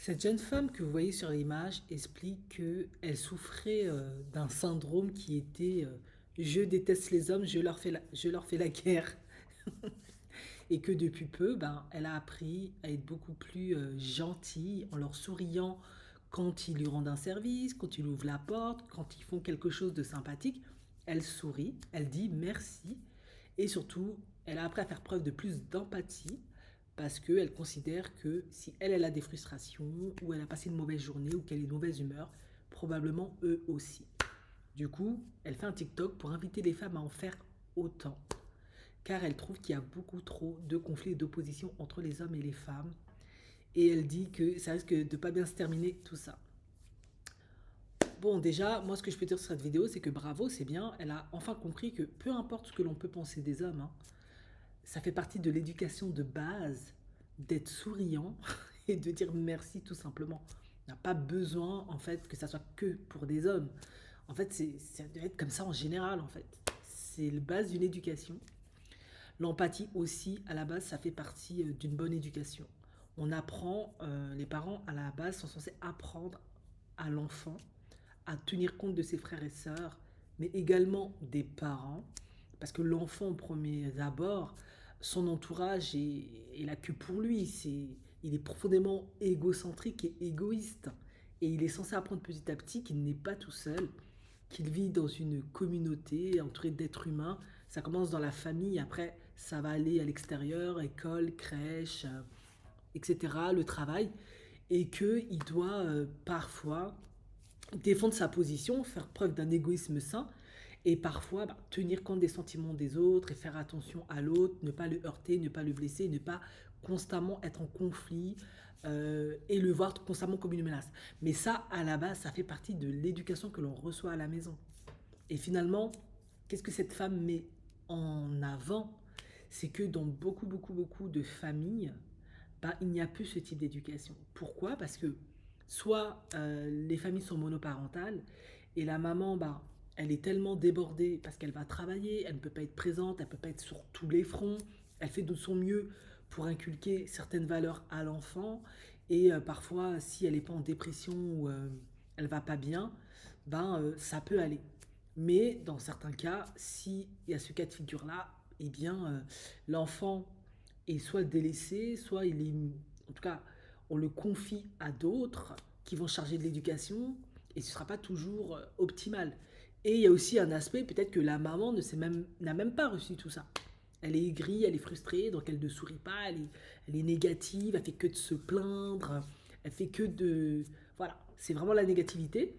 Cette jeune femme que vous voyez sur l'image explique qu'elle souffrait d'un syndrome qui était je déteste les hommes, je leur fais la guerre. Et que depuis peu, elle a appris à être beaucoup plus gentille en leur souriant quand ils lui rendent un service, quand ils lui ouvrent la porte, quand ils font quelque chose de sympathique. Elle sourit, elle dit merci et surtout, elle a appris à faire preuve de plus d'empathie parce qu'elle considère que si elle a des frustrations ou elle a passé une mauvaise journée ou qu'elle est de mauvaise humeur, probablement eux aussi. Du coup, elle fait un TikTok pour inviter les femmes à en faire autant car elle trouve qu'il y a beaucoup trop de conflits et d'opposition entre les hommes et les femmes. Et elle dit que ça risque de pas bien se terminer tout ça. Bon, déjà, moi, ce que je peux dire sur cette vidéo, c'est que bravo, c'est bien. Elle a enfin compris que peu importe ce que l'on peut penser des hommes, hein, ça fait partie de l'éducation de base d'être souriant et de dire merci tout simplement. On n'a pas besoin, en fait, que ça soit que pour des hommes. En fait, ça doit être comme ça en général, en fait. C'est la base d'une éducation. L'empathie aussi, à la base, ça fait partie d'une bonne éducation. On apprend, les parents à la base sont censés apprendre à l'enfant à tenir compte de ses frères et sœurs, mais également des parents, parce que l'enfant, au premier abord, son entourage est là que pour lui. Il est profondément égocentrique et égoïste. Et il est censé apprendre petit à petit qu'il n'est pas tout seul, qu'il vit dans une communauté entourée d'êtres humains. Ça commence dans la famille, après ça va aller à l'extérieur, école, crèche, etc., le travail, et qu'il doit parfois défendre sa position, faire preuve d'un égoïsme sain, et parfois tenir compte des sentiments des autres et faire attention à l'autre, ne pas le heurter, ne pas le blesser, ne pas constamment être en conflit et le voir constamment comme une menace. Mais ça, à la base, ça fait partie de l'éducation que l'on reçoit à la maison. Et finalement, qu'est-ce que cette femme met en avant? C'est que dans beaucoup de familles, il n'y a plus ce type d'éducation. Pourquoi? Parce que soit les familles sont monoparentales et la maman, elle est tellement débordée parce qu'elle va travailler, elle ne peut pas être présente, elle ne peut pas être sur tous les fronts, elle fait de son mieux pour inculquer certaines valeurs à l'enfant et parfois si elle n'est pas en dépression ou elle va pas bien, ça peut aller. Mais dans certains cas, s'il y a ce cas de figure-là, eh bien l'enfant est soit délaissé, soit il est, en tout cas, on le confie à d'autres qui vont charger de l'éducation et ce ne sera pas toujours optimal. Et il y a aussi un aspect, peut-être que la maman n'a même pas reçu tout ça. Elle est aigrie, elle est frustrée, donc elle ne sourit pas, elle est négative, elle fait que de se plaindre, elle fait que de... Voilà, c'est vraiment la négativité.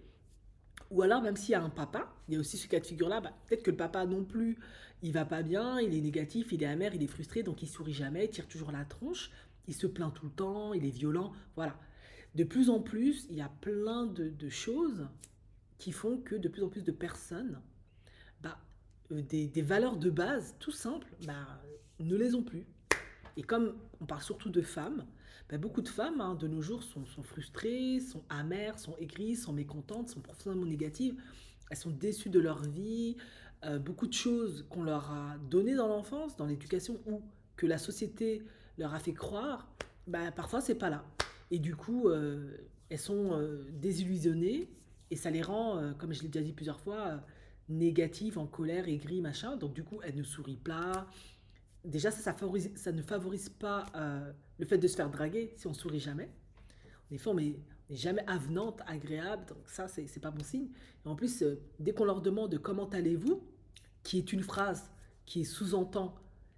Ou alors, même s'il y a un papa, il y a aussi ce cas de figure-là, peut-être que le papa non plus, il va pas bien, il est négatif, il est amer, il est frustré, donc il sourit jamais, il tire toujours la tronche, il se plaint tout le temps, il est violent, voilà. De plus en plus, il y a plein de choses qui font que de plus en plus de personnes, bah, des valeurs de base, tout simples, ne les ont plus. Et comme on parle surtout de femmes, beaucoup de femmes de nos jours sont frustrées, sont amères, sont aigries, sont mécontentes, sont profondément négatives. Elles sont déçues de leur vie. Beaucoup de choses qu'on leur a données dans l'enfance, dans l'éducation, ou que la société leur a fait croire, parfois c'est pas là. Et du coup, elles sont désillusionnées et ça les rend, comme je l'ai déjà dit plusieurs fois, négatives, en colère, aigries, machin. Donc du coup, elles ne sourient pas, déjà, ça ne favorise pas le fait de se faire draguer si on sourit jamais. En effet, on n'est jamais avenante, agréable, donc ça, c'est pas bon signe. Et en plus, dès qu'on leur demande comment allez-vous, qui est une phrase qui sous-entend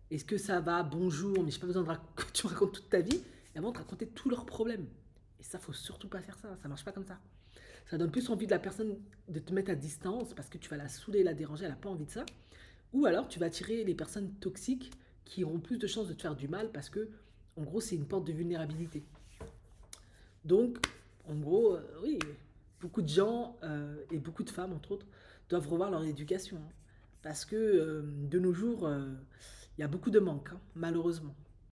est-ce que ça va, bonjour, mais j'ai pas besoin que tu me racontes toute ta vie, elles vont te raconter tous leurs problèmes. Et ça, faut surtout pas faire ça, ça marche pas comme ça. Ça donne plus envie de la personne de te mettre à distance parce que tu vas la saouler, la déranger, elle a pas envie de ça. Ou alors tu vas attirer les personnes toxiques qui auront plus de chances de te faire du mal parce que, en gros, c'est une porte de vulnérabilité. Donc, en gros, oui, beaucoup de gens et beaucoup de femmes, entre autres, doivent revoir leur éducation. Parce que de nos jours, il y a beaucoup de manques, malheureusement.